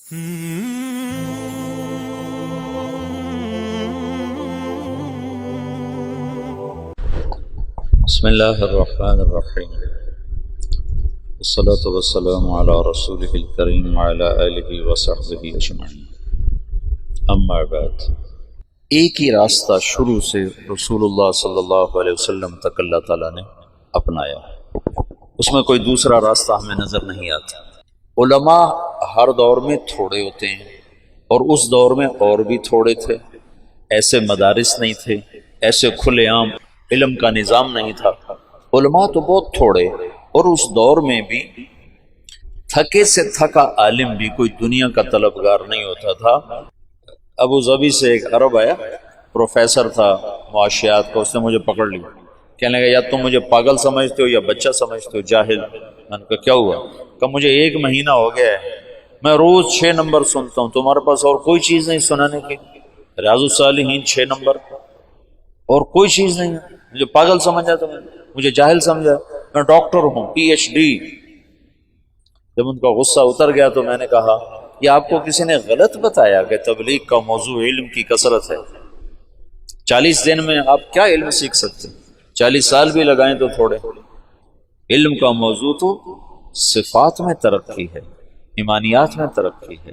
بسم اللہ الرحمن الرحیم والصلاة والسلام علی رسولہ الکریم وعلی آلہ وصحبہ اجمعین، اما بعد۔ ایک ہی راستہ شروع سے رسول اللہ صلی اللہ علیہ وسلم تک اللہ تعالیٰ نے اپنایا، اس میں کوئی دوسرا راستہ ہمیں نظر نہیں آتا۔ علماء ہر دور میں تھوڑے ہوتے ہیں، اور اس دور میں اور بھی تھوڑے تھے، ایسے مدارس نہیں تھے، ایسے کھلے عام علم کا نظام نہیں تھا۔ علماء تو بہت تھوڑے، اور اس دور میں بھی تھکے سے تھکا عالم بھی کوئی دنیا کا طلبگار نہیں ہوتا تھا۔ ابو ظبی سے ایک عرب آیا، پروفیسر تھا معاشیات کا، اس نے مجھے پکڑ لیا، کہنے لگا یا تم مجھے پاگل سمجھتے ہو یا بچہ سمجھتے ہو، جاہل۔ میں نے کہا کیا ہوا؟ کہ مجھے 1 مہینہ ہو گیا ہے، میں روز 6 نمبر سنتا ہوں، تمہارے پاس اور کوئی چیز نہیں سنانے کی؟ ریاض الصالحین 6 نمبر اور کوئی چیز نہیں ہے، مجھے پاگل سمجھا، تم مجھے جاہل سمجھا، میں ڈاکٹر ہوں، PhD۔ جب ان کا غصہ اتر گیا تو میں نے کہا یہ آپ کو کسی نے غلط بتایا کہ تبلیغ کا موضوع علم کی کثرت ہے؟ 40 دن میں آپ کیا علم سیکھ سکتے؟ 40 سال بھی لگائیں تو تھوڑے۔ علم کا موضوع تو صفات میں ترقی ہے، ایمانیات میں ترقی ہے،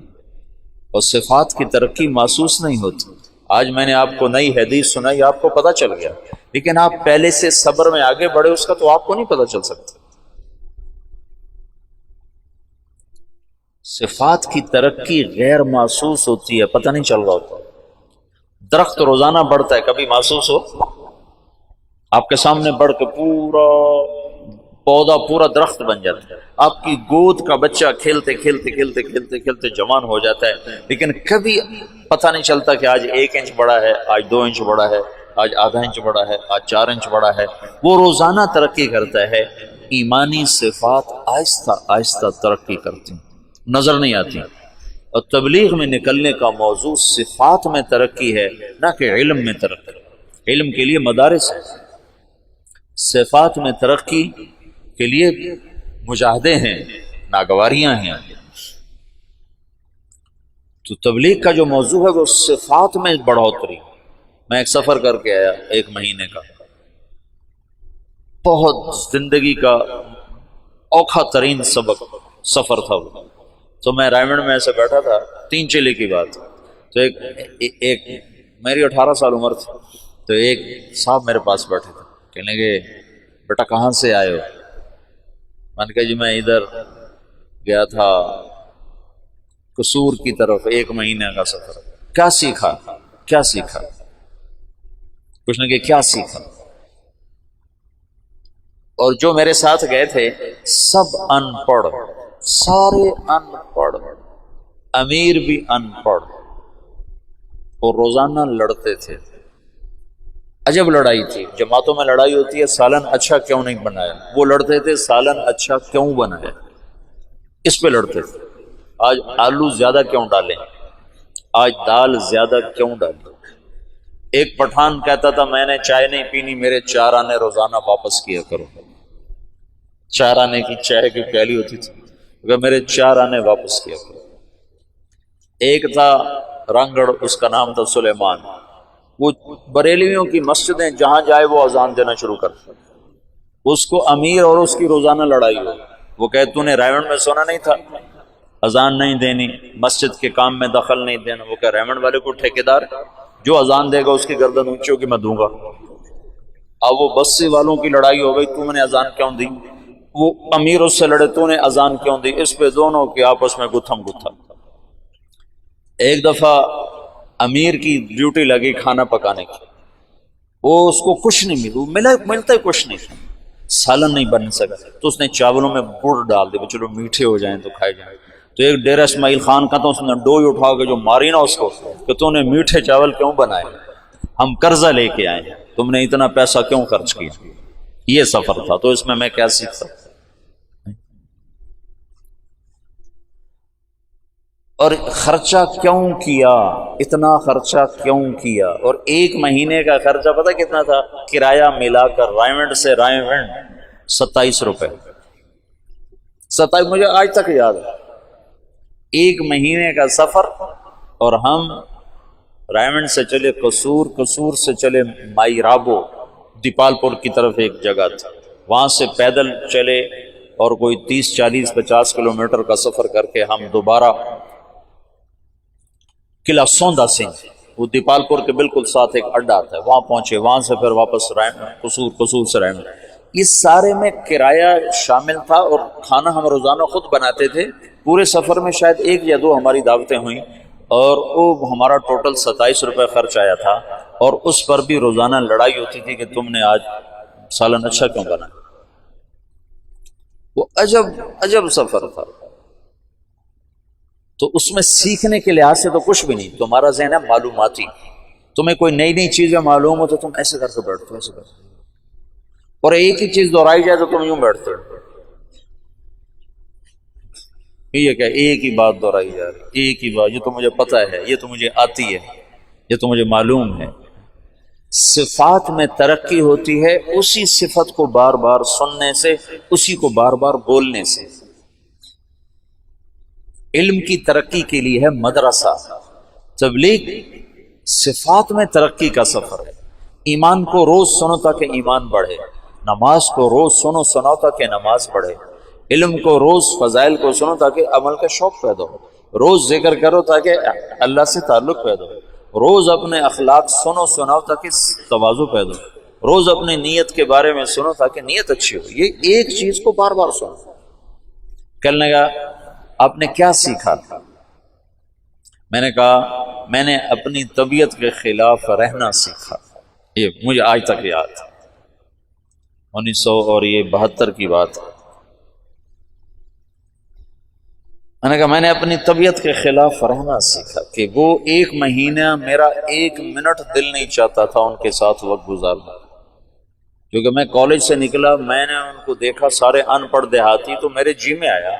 اور صفات کی ترقی محسوس نہیں ہوتی۔ آج میں نے آپ کو نئی حدیث سنائی، آپ کو پتہ چل گیا، لیکن آپ پہلے سے صبر میں آگے بڑھے اس کا تو آپ کو نہیں پتہ چل سکتا۔ صفات کی ترقی غیر محسوس ہوتی ہے، پتہ نہیں چل رہا ہوتا۔ درخت روزانہ بڑھتا ہے، کبھی محسوس ہو؟ آپ کے سامنے بڑھ کے پورا پودا پورا درخت بن جاتا ہے، آپ کی گود کا بچہ کھیلتے کھیلتے کھیلتے کھیلتے کھیلتے جوان ہو جاتا ہے، لیکن کبھی پتہ نہیں چلتا کہ آج 1 انچ بڑا ہے، آج 2 انچ بڑا ہے، آج آدھا انچ بڑا ہے، آج 4 انچ بڑا ہے۔ وہ روزانہ ترقی کرتا ہے۔ ایمانی صفات آہستہ آہستہ ترقی کرتی ہیں، نظر نہیں آتی۔ اور تبلیغ میں نکلنے کا موضوع صفات میں ترقی ہے، نہ کہ علم میں ترقی۔ علم کے لیے مدارس ہے، صفات میں ترقی کے لیے مجاہدے ہیں، ناگواریاں ہیں۔ تو تبلیغ کا جو موضوع ہے وہ صفات میں بڑھوتری۔ میں ایک سفر کر کے آیا 1 مہینے کا، بہت زندگی کا اوکھا ترین سفر تھا وہ۔ تو میں رائے منڈ میں ایسے بیٹھا تھا، 3 چلے کی بات، تو ایک میری 18 سال عمر تھی، تو ایک صاحب میرے پاس بیٹھے تھے، کہنے لگے بیٹا کہاں سے آئے ہو؟ میں نے کہا جی میں ادھر گیا تھا قصور کی طرف، 1 مہینے کا سفر۔ کیا سیکھا؟ کیا سیکھا؟ کچھ نے کہ کیا سیکھا؟ اور جو میرے ساتھ گئے تھے سب ان پڑھ، سارے ان پڑھ، امیر بھی ان پڑھ، اور روزانہ لڑتے تھے۔ عجب لڑائی تھی، جماعتوں میں لڑائی ہوتی ہے، سالن اچھا کیوں نہیں بنایا؟ وہ لڑتے تھے سالن اچھا کیوں بنایا، اس پہ لڑتے تھے۔ آج آلو زیادہ کیوں ڈالیں، آج دال زیادہ کیوں ڈالیں۔ ایک پٹھان کہتا تھا میں نے چائے نہیں پینی، میرے 4 آنے روزانہ واپس کیا کرو۔ 4 آنے کی چائے کی پیالی ہوتی تھی، اگر میرے 4 آنے واپس کیا کرو۔ ایک تھا رنگڑ، اس کا نام تھا سلیمان، وہ بریلویوں کی مسجدیں جہاں جائے وہ اذان دینا شروع کرتا، اس کو امیر اور اس کی روزانہ لڑائی ہو۔ وہ کہے تو نے رائے منڈ میں سونا نہیں تھا اذان نہیں دینی، مسجد کے کام میں دخل نہیں دینا؟ وہ کہے رائے منڈ والے کو ٹھیکیدار جو اذان دے گا اس کی گردن اونچی ہوگی میں دوں گا۔ اب وہ بسی والوں کی لڑائی ہو گئی، تو نے اذان کیوں دی؟ وہ امیر اس سے لڑے، تو نے اذان کیوں دی؟ اس پہ دونوں کے آپس میں گتھم گتھا۔ ایک دفعہ امیر کی ڈیوٹی لگی کھانا پکانے کی، وہ اس کو کچھ نہیں ملتا ہی کچھ نہیں، سالن نہیں بن سکا، تو اس نے چاولوں میں گڑ ڈال دیا، چلو میٹھے ہو جائیں تو کھائے جائیں۔ تو ایک ڈیرہ اسماعیل خان کا، تو اس نے ڈوئی اٹھا کے جو ماری نا اس کو کہ تو نے میٹھے چاول کیوں بنائے، ہم قرضہ لے کے آئے ہیں، تم نے اتنا پیسہ کیوں خرچ کیا؟ یہ سفر تھا، تو اس میں کیا سیکھتا؟ اور خرچہ کیوں کیا، اتنا خرچہ کیوں کیا؟ اور 1 مہینے کا خرچہ پتہ کتنا تھا؟ کرایہ ملا کر رائے منڈ سے رائے منڈ 27 روپے، 27 مجھے آج تک یاد ہے۔ 1 مہینے کا سفر، اور ہم رائمنڈ سے چلے قصور، قصور سے چلے مائرابو، دیپال پور کی طرف ایک جگہ تھی، وہاں سے پیدل چلے اور کوئی 30 40 50 کلومیٹر کا سفر کر کے ہم دوبارہ قلعہ سوندا سنگھ، وہ دیپال پور کے بالکل ساتھ ایک اڈا آتا ہے، وہاں پہنچے، وہاں سے پھر واپس قصور، قصور سے رائمنڈ۔ اس سارے میں کرایہ شامل تھا، اور کھانا ہم روزانہ خود بناتے تھے۔ پورے سفر میں شاید 1 یا 2 ہماری دعوتیں ہوئیں، اور وہ ہمارا ٹوٹل 27 روپے خرچ آیا تھا، اور اس پر بھی روزانہ لڑائی ہوتی تھی کہ تم نے آج سالن اچھا کیوں بنا۔ وہ عجب سفر تھا۔ تو اس میں سیکھنے کے لحاظ سے تو کچھ بھی نہیں، تمہارا ذہن ہے معلوماتی، تمہیں کوئی نئی نئی چیزیں معلوم ہو تو تم ایسے کر کے بیٹھتے ہو، ایسے کرتے، اور ایک ہی چیز دہرائی جائے تو تم یوں بیٹھتے ہو، یہ کیا ایک ہی بات دہرائی جا رہی، ایک ہی بات، یہ تو مجھے پتہ ہے، یہ تو مجھے آتی ہے، یہ تو مجھے معلوم ہے۔ صفات میں ترقی ہوتی ہے اسی صفت کو بار بار سننے سے، اسی کو بار بار بولنے سے۔ علم کی ترقی کے لیے ہے مدرسہ، تبلیغ صفات میں ترقی کا سفر ہے۔ ایمان کو روز سنو تاکہ ایمان بڑھے، نماز کو روز سنو سناؤ تاکہ نماز بڑھے، علم کو روز فضائل کو سنو تاکہ عمل کا شوق پیدا ہو، روز ذکر کرو تاکہ اللہ سے تعلق پیدا ہو، روز اپنے اخلاق سنو سناؤ تاکہ تواضع پیدا ہو، روز اپنی نیت کے بارے میں سنو تاکہ نیت اچھی ہو۔ یہ ایک چیز کو بار بار سنو۔ کہنے لگا آپ نے کیا سیکھا؟ میں نے کہا میں نے اپنی طبیعت کے خلاف رہنا سیکھا۔ یہ مجھے آج تک یاد، 1972 کی بات۔ میں نے کہا میں نے اپنی طبیعت کے خلاف رہنا سیکھا کہ وہ 1 مہینہ میرا 1 منٹ دل نہیں چاہتا تھا ان کے ساتھ وقت گزارنا، کیونکہ میں کالج سے نکلا، میں نے ان کو دیکھا سارے ان پڑھ دیہاتی، تو میرے جی میں آیا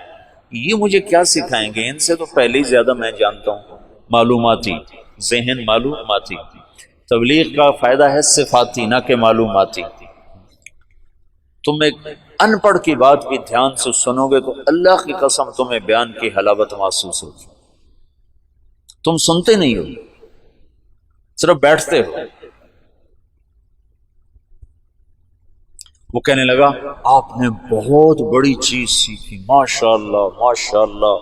یہ مجھے کیا سکھائیں گے، ان سے تو پہلے ہی زیادہ میں جانتا ہوں، معلوماتی ذہن، معلوماتی۔ تبلیغ کا فائدہ ہے صفاتی نہ کہ معلوماتی۔ تم ایک ان پڑھ کی بات بھی دھیان سے سنو گے تو اللہ کی قسم تمہیں بیان کی حلاوت محسوس ہوگی۔ تم سنتے نہیں ہو، صرف بیٹھتے ہو۔ وہ کہنے لگا آپ نے بہت بڑی چیز سیکھی، ماشاءاللہ ماشاءاللہ،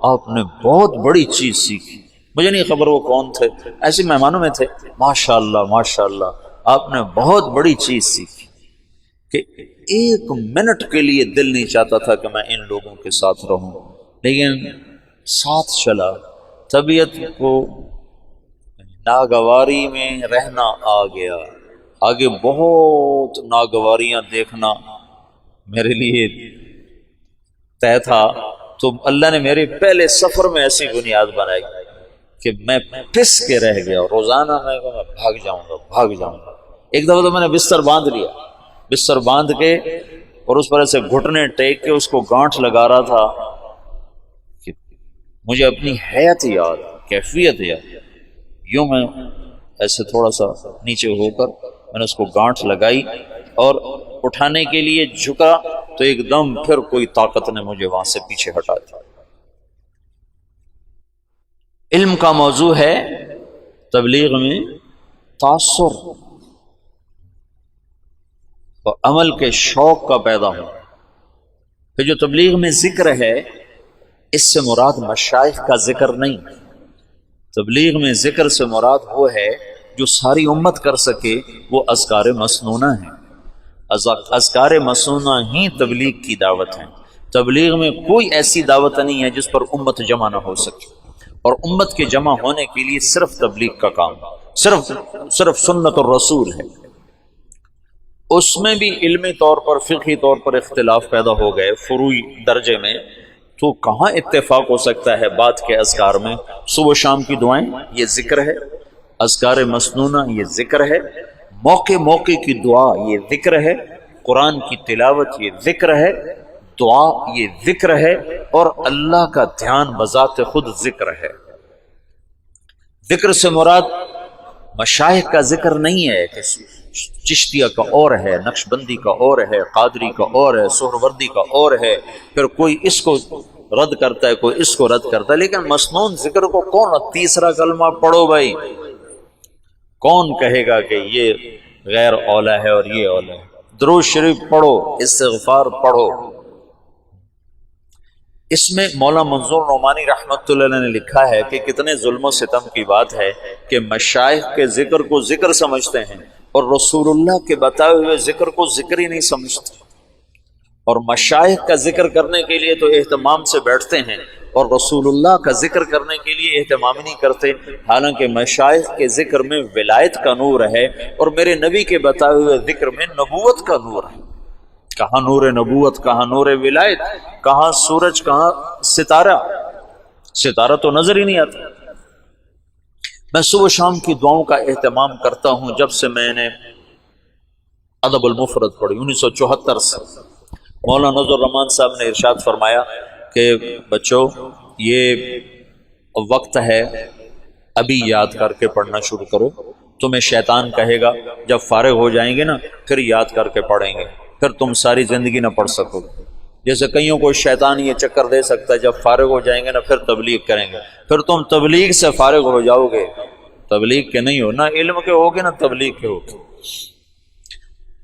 آپ نے بہت بڑی چیز سیکھی۔ مجھے نہیں خبر وہ کون تھے، ایسے مہمانوں میں تھے۔ ماشاءاللہ ماشاءاللہ، آپ نے بہت بڑی چیز سیکھی، کہ 1 منٹ کے لیے دل نہیں چاہتا تھا کہ میں ان لوگوں کے ساتھ رہوں، لیکن ساتھ چلا، طبیعت کو ناگواری میں رہنا آ گیا۔ آگے بہت ناگواریاں دیکھنا میرے لیے طے تھا، تو اللہ نے میرے پہلے سفر میں ایسی بنیاد بنائی کہ میں پس کے رہ گیا، روزانہ میں بھاگ جاؤں گا۔ ایک دفعہ تو میں نے بستر باندھ لیا، بستر باندھ کے اور اس پر ایسے گھٹنے ٹیک کے اس کو گانٹھ لگا رہا تھا کہ مجھے اپنی حیت یاد، کیفیت یاد، یوں میں ایسے تھوڑا سا نیچے ہو کر میں نے اس کو گانٹھ لگائی اور اٹھانے کے لیے جھکا تو ایک دم پھر کوئی طاقت نے مجھے وہاں سے پیچھے ہٹا دیا۔ علم کا موضوع ہے تبلیغ میں تاثر اور عمل کے شوق کا پیدا ہونا۔ پھر جو تبلیغ میں ذکر ہے اس سے مراد مشائخ کا ذکر نہیں، تبلیغ میں ذکر سے مراد وہ ہے جو ساری امت کر سکے، وہ اذکار مسنونہ ہیں۔ اذکار مسنونہ ہی تبلیغ کی دعوت ہیں۔ تبلیغ میں کوئی ایسی دعوت نہیں ہے جس پر امت جمع نہ ہو سکے، اور امت کے جمع ہونے کے لیے صرف تبلیغ کا کام، صرف سنت الرسول ہے۔ اس میں بھی علمی طور پر، فقہی طور پر اختلاف پیدا ہو گئے فروعی درجے میں، تو کہاں اتفاق ہو سکتا ہے بات کے اذکار میں؟ صبح شام کی دعائیں یہ ذکر ہے، اذکار مسنونہ یہ ذکر ہے، موقع کی دعا یہ ذکر ہے، قرآن کی تلاوت یہ ذکر ہے، دعا یہ ذکر ہے، اور اللہ کا دھیان بذات خود ذکر ہے۔ ذکر سے مراد مشائخ کا ذکر نہیں ہے کہ چشتیہ کا اور ہے، نقش بندی کا اور ہے، قادری کا اور ہے، سہروردی کا اور ہے، پھر کوئی اس کو رد کرتا ہے، کوئی اس کو رد کرتا ہے، لیکن مسنون ذکر کو کون تیسرا کلمہ پڑھو بھائی، کون کہے گا کہ یہ غیر اولا ہے اور یہ اولا ہے؟ درود شریف پڑھو، استغفار پڑھو۔ اس میں مولا منظور نعمانی رحمت اللہ علیہ نے لکھا ہے کہ کتنے ظلم و ستم کی بات ہے کہ مشائخ کے ذکر کو ذکر سمجھتے ہیں اور رسول اللہ کے بتائے ہوئے ذکر کو ذکر ہی نہیں سمجھتے، اور مشائخ کا ذکر کرنے کے لیے تو اہتمام سے بیٹھتے ہیں اور رسول اللہ کا ذکر کرنے کے لیے اہتمام نہیں کرتے، حالانکہ مشائخ کے ذکر میں ولایت کا نور ہے اور میرے نبی کے بتائے ہوئے ذکر میں نبوت کا نور ہے۔ کہاں نور نبوت، کہاں نور ولایت، کہاں سورج، کہاں ستارہ؟ ستارہ تو نظر ہی نہیں آتا۔ میں صبح شام کی دعاؤں کا اہتمام کرتا ہوں، جب سے میں نے ادب المفرد پڑھی 1974 سے۔ مولانا نذر الرحمان صاحب نے ارشاد فرمایا کہ بچوں یہ وقت ہے، ابھی یاد کر کے پڑھنا شروع کرو، تمہیں شیطان کہے گا جب فارغ ہو جائیں گے نا پھر یاد کر کے پڑھیں گے، پھر تم ساری زندگی نہ پڑھ سکو گے۔ جیسے کئیوں کو شیطان یہ چکر دے سکتا ہے جب فارغ ہو جائیں گے نا پھر تبلیغ کریں گے، پھر تم تبلیغ سے فارغ ہو جاؤ گے، تبلیغ کے نہیں ہو، نہ علم کے ہوگے نہ تبلیغ کے ہوگے۔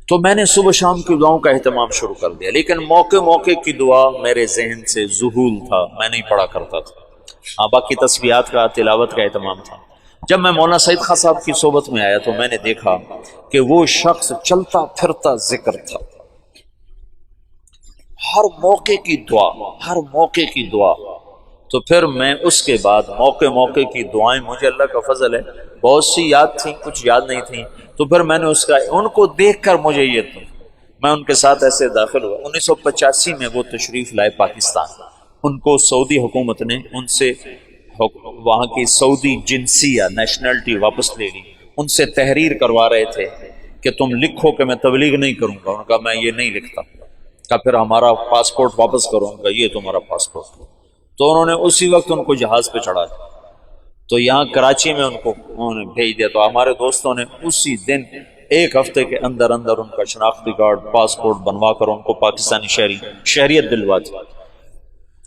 تو میں نے صبح شام کی دعاؤں کا اہتمام شروع کر دیا، لیکن موقع موقع کی دعا میرے ذہن سے ذہول تھا، میں نہیں پڑھا کرتا تھا۔ ہاں باقی تسبیحات کا، تلاوت کا اہتمام تھا۔ جب میں مولانا سعید خان صاحب کی صحبت میں آیا تو میں نے دیکھا کہ وہ شخص چلتا پھرتا ذکر تھا، ہر موقع کی دعا، ہر موقع کی دعا۔ تو پھر میں اس کے بعد موقع موقع کی دعائیں، مجھے اللہ کا فضل ہے بہت سی یاد تھیں، کچھ یاد نہیں تھیں، تو پھر میں نے اس کا، ان کو دیکھ کر مجھے یہ تھا، میں ان کے ساتھ ایسے داخل ہوا۔ 1985 میں وہ تشریف لائے پاکستان، ان کو سعودی حکومت نے ان سے وہاں کی سعودی جنسیہ نیشنلٹی واپس لے لی، ان سے تحریر کروا رہے تھے کہ تم لکھو کہ میں تبلیغ نہیں کروں گا۔ ان کا میں یہ نہیں لکھتا، کہ پھر ہمارا پاسپورٹ واپس کرو، ان کا یہ تمہارا پاسپورٹ۔ تو انہوں نے اسی وقت ان کو جہاز پہ چڑھایا، تو یہاں کراچی میں ان کو انہوں نے بھیج دیا۔ تو ہمارے دوستوں نے اسی دن ایک ہفتے کے اندر اندر ان کا شناختی کارڈ، پاسپورٹ بنوا کر ان کو پاکستانی شہریت دلوا دی۔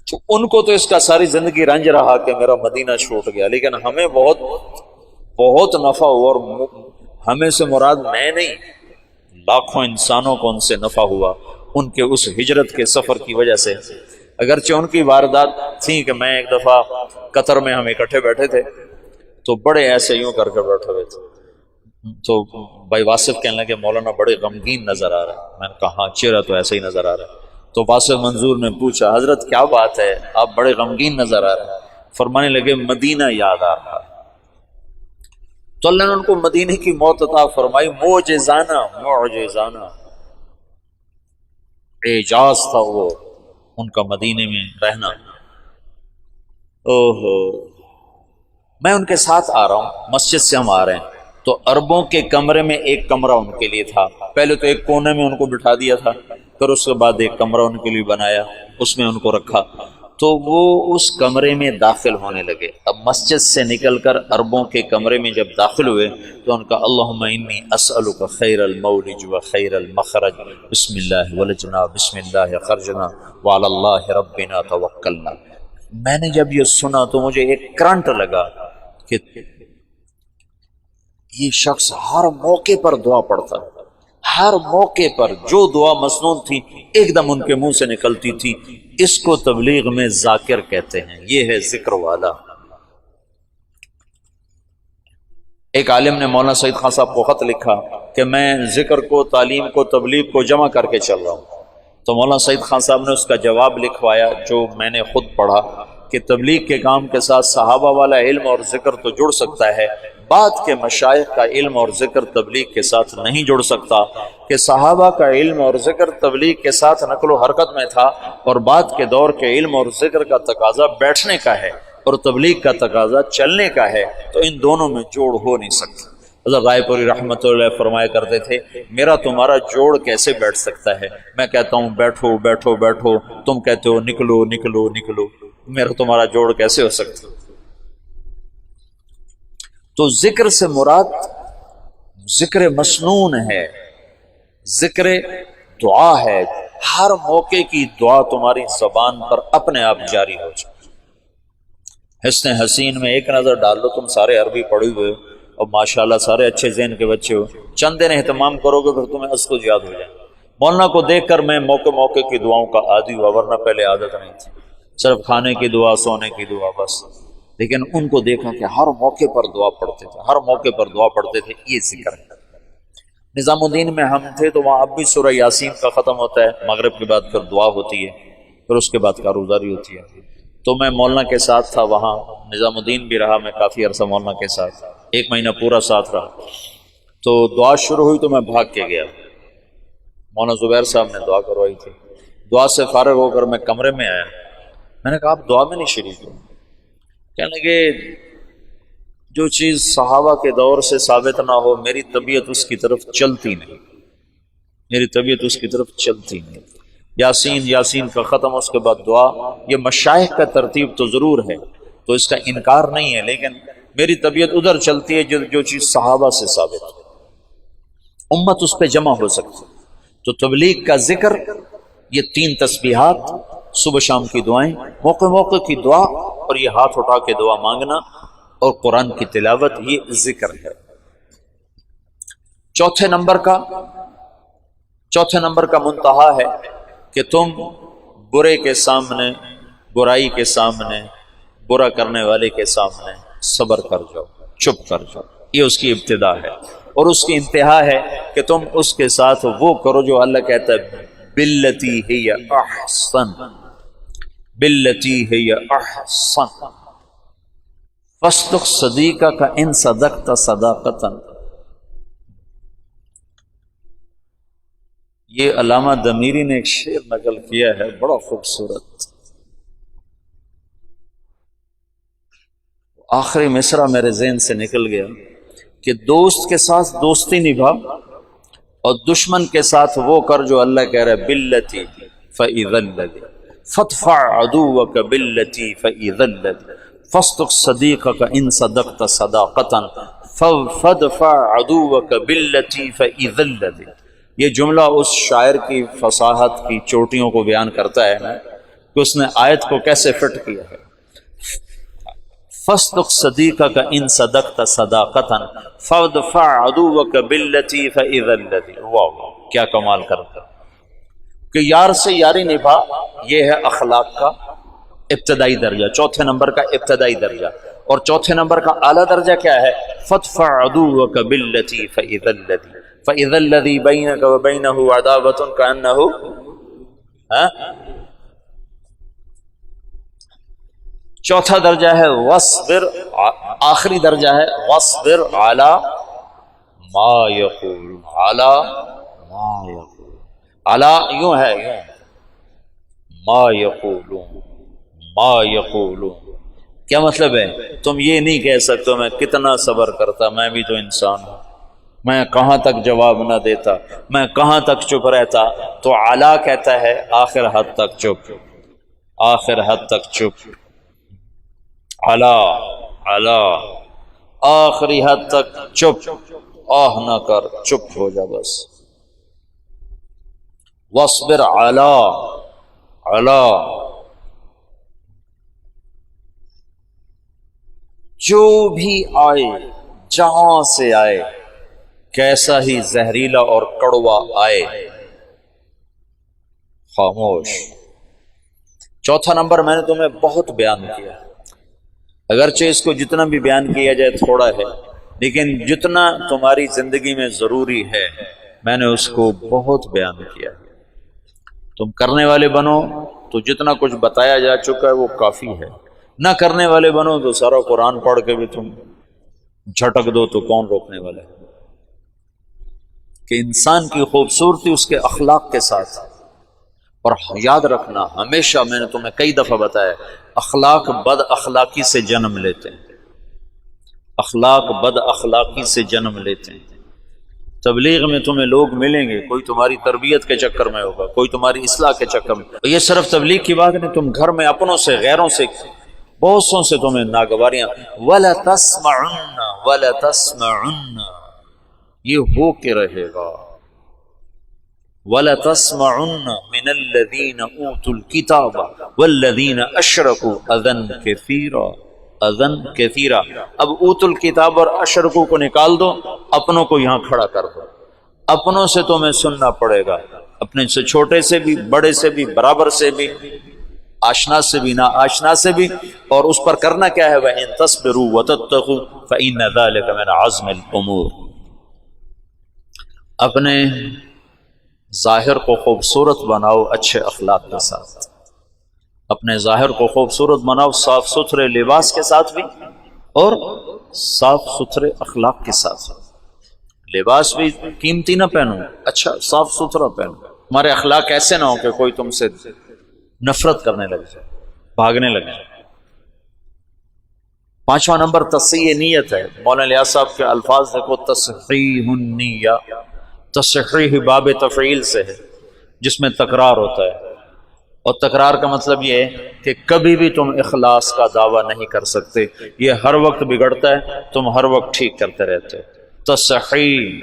تو ان کو تو اس کا ساری زندگی رنج رہا کہ میرا مدینہ چھوٹ گیا، لیکن ہمیں بہت بہت نفع ہوا، اور ہمیں سے مراد میں نہیں، لاکھوں انسانوں کو ان سے نفع ہوا ان کے اس ہجرت کے سفر کی وجہ سے۔ اگرچہ ان کی واردات تھی کہ میں ایک دفعہ قطر میں ہم اکٹھے بیٹھے تھے تو بڑے ایسے یوں کر کے بیٹھے ہوئے تھے، تو بھائی واصف کہنے لگے مولانا بڑے غمگین نظر آ رہا ہے۔ میں نے کہا چہرہ تو ایسا ہی نظر آ رہا ہے۔ تو واصف منظور نے پوچھا حضرت کیا بات ہے، آپ بڑے غمگین نظر آ رہے ہیں؟ فرمانے لگے مدینہ یاد آ رہا ہے۔ تو اللہ نے ان کو مدینے کی موت عطا فرمائی، معجزانہ معجزانہ اعجاز تھا وہ ان کا مدینے میں رہنا۔ اوہو، میں ان کے ساتھ آ رہا ہوں، مسجد سے ہم آ رہے ہیں، تو عربوں کے کمرے میں ایک کمرہ ان کے لیے تھا۔ پہلے تو ایک کونے میں ان کو بٹھا دیا تھا، پھر اس کے بعد ایک کمرہ ان کے لیے بنایا، اس میں ان کو رکھا۔ تو وہ اس کمرے میں داخل ہونے لگے۔ اب مسجد سے نکل کر عربوں کے کمرے میں جب داخل ہوئے تو ان کا اللہم انی اسألک خیر المولج و خیر المخرج، بسم اللہ ولجنا بسم اللہ خرجنا وعلی اللہ ربنا توکلنا۔ میں نے جب یہ سنا تو مجھے ایک کرنٹ لگا کہ یہ شخص ہر موقع پر دعا پڑھتا ہے، ہر موقع پر جو دعا مسنون تھی ایک دم ان کے منہ سے نکلتی تھی۔ اس کو تبلیغ میں ذاکر کہتے ہیں، یہ ہے ذکر والا۔ ایک عالم نے مولانا سعید خان صاحب کو خط لکھا کہ میں ذکر کو، تعلیم کو، تبلیغ کو جمع کر کے چل رہا ہوں۔ تو مولانا سعید خان صاحب نے اس کا جواب لکھوایا جو میں نے خود پڑھا کہ تبلیغ کے کام کے ساتھ صحابہ والا علم اور ذکر تو جڑ سکتا ہے، بعد کے مشائخ کا علم اور ذکر تبلیغ کے ساتھ نہیں جڑ سکتا، کہ صحابہ کا علم اور ذکر تبلیغ کے ساتھ نقل و حرکت میں تھا، اور بعد کے دور کے علم اور ذکر کا تقاضا بیٹھنے کا ہے اور تبلیغ کا تقاضا چلنے کا ہے، تو ان دونوں میں جوڑ ہو نہیں سکتا۔ حضرت رائے پوری رحمۃ اللہ فرمایا کرتے تھے میرا تمہارا جوڑ کیسے بیٹھ سکتا ہے؟ میں کہتا ہوں بیٹھو بیٹھو بیٹھو، تم کہتے ہو نکلو نکلو نکلو، میرا تمہارا جوڑ کیسے ہو سکتا؟ تو ذکر سے مراد ذکر مسنون ہے، ذکر دعا ہے، ہر موقع کی دعا تمہاری زبان پر اپنے آپ جاری ہو جائے۔ حسن حسین میں ایک نظر ڈال لو، تم سارے عربی پڑھے ہوئے ہو اور ماشاءاللہ سارے اچھے ذہن کے بچے ہو، چند دن اہتمام کرو گے پھر تمہیں اسکو یاد ہو جائے۔ مولانا کو دیکھ کر میں موقع کی دعاؤں کا عادی ہوا، ورنہ پہلے عادت نہیں تھی، صرف کھانے کی دعا، سونے کی دعا بس۔ لیکن ان کو دیکھا کہ ہر موقع پر دعا پڑھتے تھے، ہر موقع پر دعا پڑھتے تھے، یہ ذکر ہے۔ نظام الدین میں ہم تھے تو وہاں اب بھی سورہ یاسین کا ختم ہوتا ہے، مغرب کے بعد پھر دعا ہوتی ہے، پھر اس کے بعد کاروزاری ہوتی ہے۔ تو میں مولانا کے ساتھ تھا وہاں، نظام الدین بھی رہا، میں کافی عرصہ مولانا کے ساتھ 1 مہینہ پورا ساتھ رہا۔ تو دعا شروع ہوئی تو میں بھاگ کے گیا، مولانا زبیر صاحب نے دعا کروائی تھی۔ دعا سے فارغ ہو کر میں کمرے میں آیا، میں نے کہا آپ دعا میں نہیں شریک ہو؟ کہنے لگے جو چیز صحابہ کے دور سے ثابت نہ ہو میری طبیعت اس کی طرف چلتی نہیں، میری طبیعت اس کی طرف چلتی نہیں۔ یاسین کا ختم، اس کے بعد دعا، یہ مشائخ کا ترتیب تو ضرور ہے تو اس کا انکار نہیں ہے، لیکن میری طبیعت ادھر چلتی ہے جو چیز صحابہ سے ثابت ہے، امت اس پہ جمع ہو سکتی۔ تو تبلیغ کا ذکر، یہ 3 تسبیحات، صبح شام کی دعائیں، موقع کی دعا، اور یہ ہاتھ اٹھا کے دعا مانگنا اور قرآن کی تلاوت، یہ ذکر ہے۔ چوتھے نمبر کا منتہا ہے کہ تم برے کے سامنے، برائی کے سامنے، برا کرنے والے کے سامنے صبر کر جاؤ، چپ کر جاؤ، یہ اس کی ابتدا ہے۔ اور اس کی انتہا ہے کہ تم اس کے ساتھ وہ کرو جو اللہ کہتا ہے باللتی ہی احسن، باللتی ہی احسن فاصدق صدیقک ان صدقت صداقتا۔ یہ علامہ دمیری نے ایک شعر نقل کیا ہے بڑا خوبصورت، آخری مصرع میرے ذہن سے نکل گیا کہ دوست کے ساتھ دوستی نبھا اور دشمن کے ساتھ وہ کر جو اللہ کہہ رہا ہے باللتی فاذا الذی فادفع عدوک باللتی فاذا الذی فاصدق صدیقک ان صدقت صداقتا فادفع عدوک باللتی فاذا الذی۔ یہ جملہ اس شاعر کی فصاحت کی چوٹیوں کو بیان کرتا ہے کہ اس نے آیت کو کیسے فٹ کیا ہے۔ فاصدق صدیقک ان صدقت صداقتا فادفع عدوک باللتی فاذا الذی۔ واہ کیا کمال کرتا کہ یار سے یاری نبھا، یہ ہے اخلاق کا ابتدائی درجہ، چوتھے نمبر کا ابتدائی درجہ۔ اور چوتھے نمبر کا اعلیٰ درجہ کیا ہے؟ فادفع عدوک باللتی فاذا الذی، فاذا الذی بینک وبینہ عداوۃ کأنہ، چوتھا درجہ ہے وصبر، آخری درجہ ہے وصبر علی ما یقول، علی ما یقول، علی یوں ہے یوں، ما یقولون، ما یقولون، کیا مطلب ہے؟ تم یہ نہیں کہہ سکتے میں کتنا صبر کرتا، میں بھی تو انسان ہوں، میں کہاں تک جواب نہ دیتا، میں کہاں تک چپ رہتا۔ تو علی کہتا ہے آخر حد تک چپ، آخر حد تک چپ، علی علی آخری حد تک چپ، آہ نہ کر، چپ ہو جا بس۔ وصبر علی علی، جو بھی آئے، جہاں سے آئے، کیسا ہی زہریلا اور کڑوا آئے، خاموش۔ چوتھا نمبر میں نے تمہیں بہت بیان کیا، اگرچہ اس کو جتنا بھی بیان کیا جائے تھوڑا ہے، لیکن جتنا تمہاری زندگی میں ضروری ہے میں نے اس کو بہت بیان کیا۔ تم کرنے والے بنو تو جتنا کچھ بتایا جا چکا ہے وہ کافی ہے، نہ کرنے والے بنو تو سارا قرآن پڑھ کے بھی تم جھٹک دو تو کون روکنے والا ہے؟ کہ انسان کی خوبصورتی اس کے اخلاق کے ساتھ، اور یاد رکھنا ہمیشہ، میں نے تمہیں کئی دفعہ بتایا، اخلاق بد اخلاقی سے جنم لیتے ہیں، اخلاق بد اخلاقی سے جنم لیتے ہیں۔ تبلیغ میں تمہیں لوگ ملیں گے، کوئی تمہاری تربیت کے چکر میں ہوگا، کوئی تمہاری اصلاح کے چکر میں، یہ صرف تبلیغ کی بات نہیں، تم گھر میں اپنوں سے، غیروں سے، بہت سوں سے تمہیں ناگواریاں، وَلَتَسْمَعُنَّ وَلَتَسْمَعُنَّ، یہ ہو کے رہے گا، وَلَتَسْمَعُنَّ مِنَ الَّذِينَ أُوتُوا الْكِتَابَ وَالَّذِينَ أَشْرَكُوا أَذًى كَثِيرًا اذن کثیرا۔ اب اوت الکتاب اور اشرکو کو نکال دو، اپنوں کو یہاں کھڑا کر دو۔ اپنوں سے تمہیں سننا پڑے گا، اپنے سے چھوٹے سے بھی، بڑے سے بھی، برابر سے بھی، آشنا سے بھی، نا آشنا سے بھی، اور اس پر کرنا کیا ہے؟ وَإِن تَصْبِرُوا وَتَتَّقُوا فَإِنَّ ذَلِكَ مِنْ عَزْمِ الْأُمُورِ۔ اپنے ظاہر کو خوبصورت بناؤ اچھے اخلاق کے ساتھ، اپنے ظاہر کو خوبصورت بناؤ صاف ستھرے لباس کے ساتھ بھی اور صاف ستھرے اخلاق کے ساتھ۔ لباس بھی قیمتی نہ پہنو، اچھا صاف ستھرا پہنو، تمہارے اخلاق ایسے نہ ہو کہ کوئی تم سے نفرت کرنے لگ جائے، بھاگنے لگ جائے۔ پانچواں نمبر تصحیح نیت ہے۔ مولانا الیاس صاحب کے الفاظ دیکھو، تصحیح النیہ، تصحیح باب تفعیل سے ہے جس میں تکرار ہوتا ہے، اور تکرار کا مطلب یہ ہے کہ کبھی بھی تم اخلاص کا دعویٰ نہیں کر سکتے، یہ ہر وقت بگڑتا ہے، تم ہر وقت ٹھیک کرتے رہتے ہو۔ تصحیح،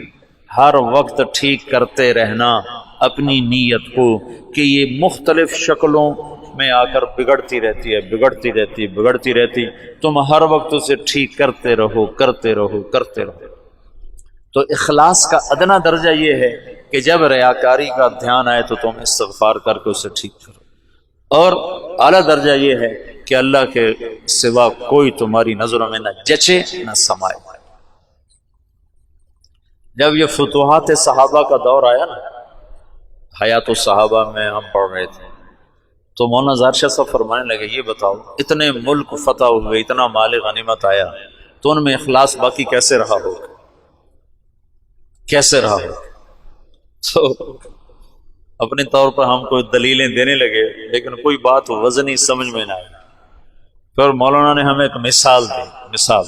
ہر وقت ٹھیک کرتے رہنا اپنی نیت کو، کہ یہ مختلف شکلوں میں آ کر بگڑتی رہتی ہے، بگڑتی رہتی، بگڑتی رہتی، تم ہر وقت اسے ٹھیک کرتے رہو، کرتے رہو، کرتے رہو۔ تو اخلاص کا ادنا درجہ یہ ہے کہ جب ریاکاری کا دھیان آئے تو تم استغفار کر کے اسے ٹھیک کرو، اور اعلیٰ درجہ یہ ہے کہ اللہ کے سوا کوئی تمہاری نظروں میں نہ جچے نہ سمائے۔ جب یہ فتوحات صحابہ کا دور آیا نا، حیات الصحابہ میں ہم پڑھ رہے تھے، تو مولانا ظاہر شاہ صاحب فرمانے لگے، یہ بتاؤ اتنے ملک فتح ہوئے، اتنا مال غنیمت آیا، تو ان میں اخلاص باقی کیسے رہا ہوگا؟ کیسے رہا ہوگا؟ تو اپنے طور پر ہم کوئی دلیلیں دینے لگے، لیکن کوئی بات وزنی سمجھ میں نہ آئی۔ پھر مولانا نے ہمیں ایک مثال دی، مثال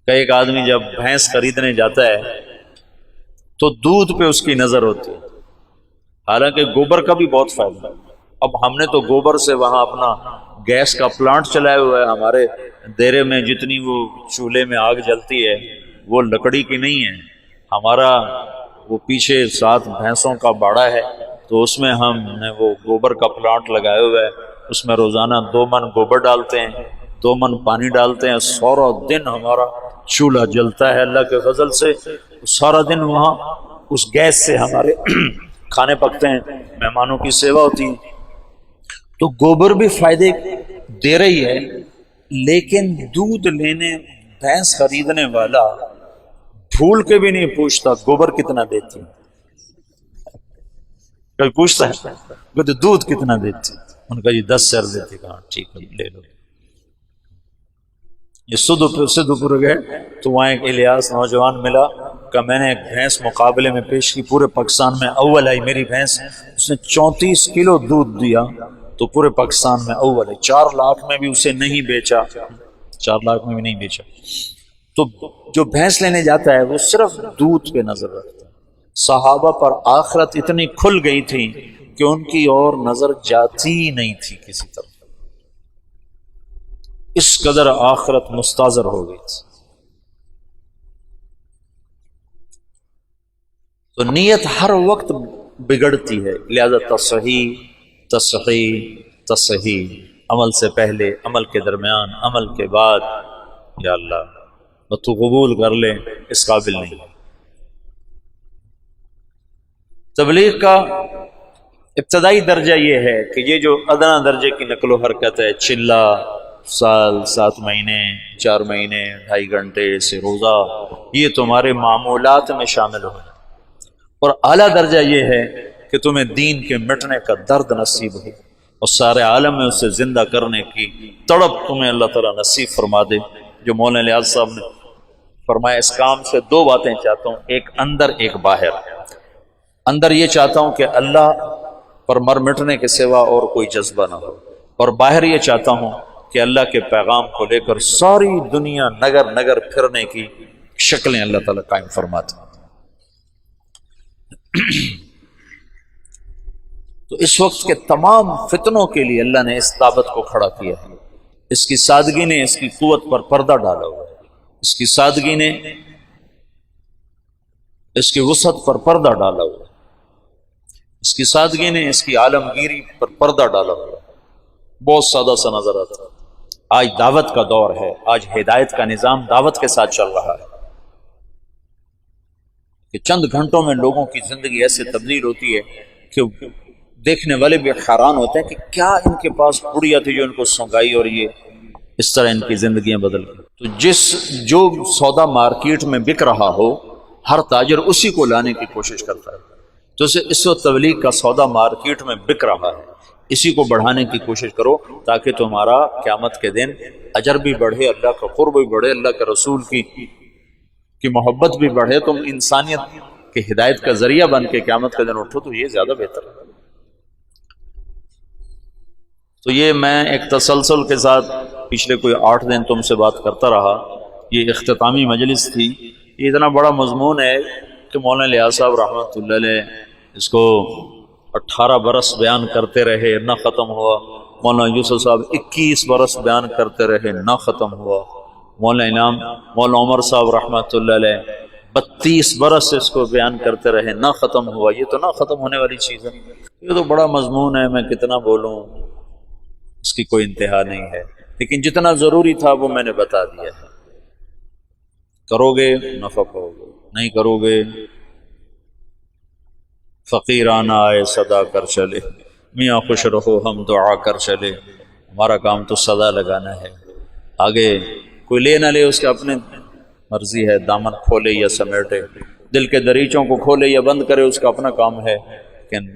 کہ ایک آدمی جب بھینس خریدنے جاتا ہے تو دودھ پہ اس کی نظر ہوتی ہے، حالانکہ گوبر کا بھی بہت فائدہ ہے۔ اب ہم نے تو گوبر سے وہاں اپنا گیس کا پلانٹ چلایا ہوا ہے، ہمارے دیرے میں جتنی وہ چولہے میں آگ جلتی ہے وہ لکڑی کی نہیں ہے، ہمارا وہ پیچھے 7 بھینسوں کا باڑا ہے، تو اس میں ہم نے وہ گوبر کا پلانٹ لگایا ہوا ہے، اس میں روزانہ 2 من گوبر ڈالتے ہیں، 2 من پانی ڈالتے ہیں، سارا دن ہمارا چولہا جلتا ہے اللہ کے فضل سے، سارا دن وہاں اس گیس سے ہمارے کھانے پکتے ہیں، مہمانوں کی سیوا ہوتی ہے۔ تو گوبر بھی فائدے دے رہی ہے، لیکن دودھ لینے بھینس خریدنے والا بھول کے بھی نہیں پوچھتا گوبر کتنا دیتی، کوئی پوچھتا ہے کہ دودھ کتنا دیتی؟ ان کا یہ 10 سر دیتی، کہاں ٹھیک ہے لے لو۔ یہ سدھپور گئے تو وہاں ایک الیاس نوجوان ملا کہ میں نے ایک بھینس مقابلے میں پیش کی، پورے پاکستان میں اول آئی میری بھینس، اس نے 34 کلو دودھ دیا تو پورے پاکستان میں اول ہے، 4 لاکھ میں بھی اسے نہیں بیچا، 4 لاکھ میں بھی نہیں بیچا۔ تو جو بھینس لینے جاتا ہے وہ صرف دودھ پہ نظر رکھتا ہے۔ صحابہ پر آخرت اتنی کھل گئی تھی کہ ان کی اور نظر جاتی نہیں تھی کسی طرح، اس قدر آخرت مستاظر ہو گئی تھی۔ تو نیت ہر وقت بگڑتی ہے، لہذا تصحیح تصحیح تصحیح، عمل سے پہلے، عمل کے درمیان، عمل کے بعد، یا اللہ وہ تو قبول کر لے، اس قابل نہیں۔ تبلیغ کا ابتدائی درجہ یہ ہے کہ یہ جو ادنا درجے کی نقل و حرکت ہے، چلہ، سال، 7 مہینے، 4 مہینے، 2.5 گھنٹے سے روزہ، یہ تمہارے معمولات میں شامل ہو، اور اعلیٰ درجہ یہ ہے کہ تمہیں دین کے مٹنے کا درد نصیب ہو، اور سارے عالم میں اسے زندہ کرنے کی تڑپ تمہیں اللہ تعالیٰ نصیب فرما دے۔ جو مولانا الیاس صاحب نے فرمایا، اس کام سے 2 باتیں چاہتا ہوں، ایک اندر ایک باہر۔ اندر یہ چاہتا ہوں کہ اللہ پر مر مٹنے کے سوا اور کوئی جذبہ نہ ہو، اور باہر یہ چاہتا ہوں کہ اللہ کے پیغام کو لے کر ساری دنیا نگر نگر پھرنے کی شکلیں اللہ تعالیٰ قائم فرماتے ہیں۔ تو اس وقت کے تمام فتنوں کے لیے اللہ نے اس دعوت کو کھڑا کیا ہے، اس کی سادگی نے اس کی قوت پر پردہ ڈالا ہوا ہے، اس کی سادگی نے اس کی وسعت پر پردہ ڈالا ہوا ہے۔ اس کی سادگی نے اس کی عالمگیری پر پردہ ڈالا ہوا، بہت سادہ سا نظر آتا ہے۔ آج دعوت کا دور ہے، آج ہدایت کا نظام دعوت کے ساتھ چل رہا ہے کہ چند گھنٹوں میں لوگوں کی زندگی ایسے تبدیل ہوتی ہے کہ دیکھنے والے بھی حیران ہوتے ہیں کہ کیا ان کے پاس پڑیا تھی جو ان کو سونگائی اور یہ اس طرح ان کی زندگیاں بدل گئی۔ تو جو سودا مارکیٹ میں بک رہا ہو، ہر تاجر اسی کو لانے کی کوشش کرتا ہے۔ تو اس وقت تبلیغ کا سودا مارکیٹ میں بک رہا ہے، اسی کو بڑھانے کی کوشش کرو تاکہ تمہارا قیامت کے دن اجر بھی بڑھے، اللہ کا قرب بھی بڑھے، اللہ کے رسول کی محبت بھی بڑھے، تم انسانیت کی ہدایت کا ذریعہ بن کے قیامت کے دن اٹھو، تو یہ زیادہ بہتر ہے۔ تو یہ میں ایک تسلسل کے ساتھ پچھلے کوئی 8 دن تم سے بات کرتا رہا، یہ اختتامی مجلس تھی۔ یہ اتنا بڑا مضمون ہے کہ مولانا الیاس صاحب رحمۃ اللہ علیہ اس کو 18 برس بیان کرتے رہے، نہ ختم ہوا۔ مولانا یوسف صاحب 21 برس بیان کرتے رہے، نہ ختم ہوا۔ مولانا عمر صاحب رحمۃ اللہ علیہ 32 برس اس کو بیان کرتے رہے، نہ ختم ہوا۔ یہ تو نہ ختم ہونے والی چیز ہے، یہ تو بڑا مضمون ہے، میں کتنا بولوں، اس کی کوئی انتہا نہیں ہے، لیکن جتنا ضروری تھا وہ میں نے بتا دیا ہے۔ کرو گے نفع پاؤ گے، نہیں کرو گے فقیرانہ آئے صدا کر چلے، میاں خوش رہو ہم دعا کر چلے۔ ہمارا کام تو صدا لگانا ہے، آگے کوئی لے نہ لے اس کے اپنے مرضی ہے، دامن کھولے یا سمیٹے، دل کے دریچوں کو کھولے یا بند کرے، اس کا اپنا کام ہے۔ لیکن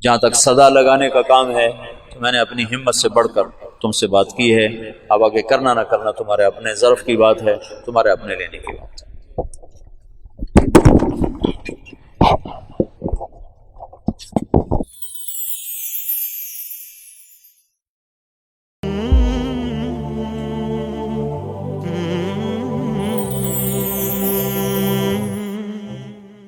جہاں تک صدا لگانے کا کام ہے تو میں نے اپنی ہمت سے بڑھ کر تم سے بات کی ہے۔ اب آگے کرنا نہ کرنا تمہارے اپنے ظرف کی بات ہے، تمہارے اپنے لینے کی بات ہے۔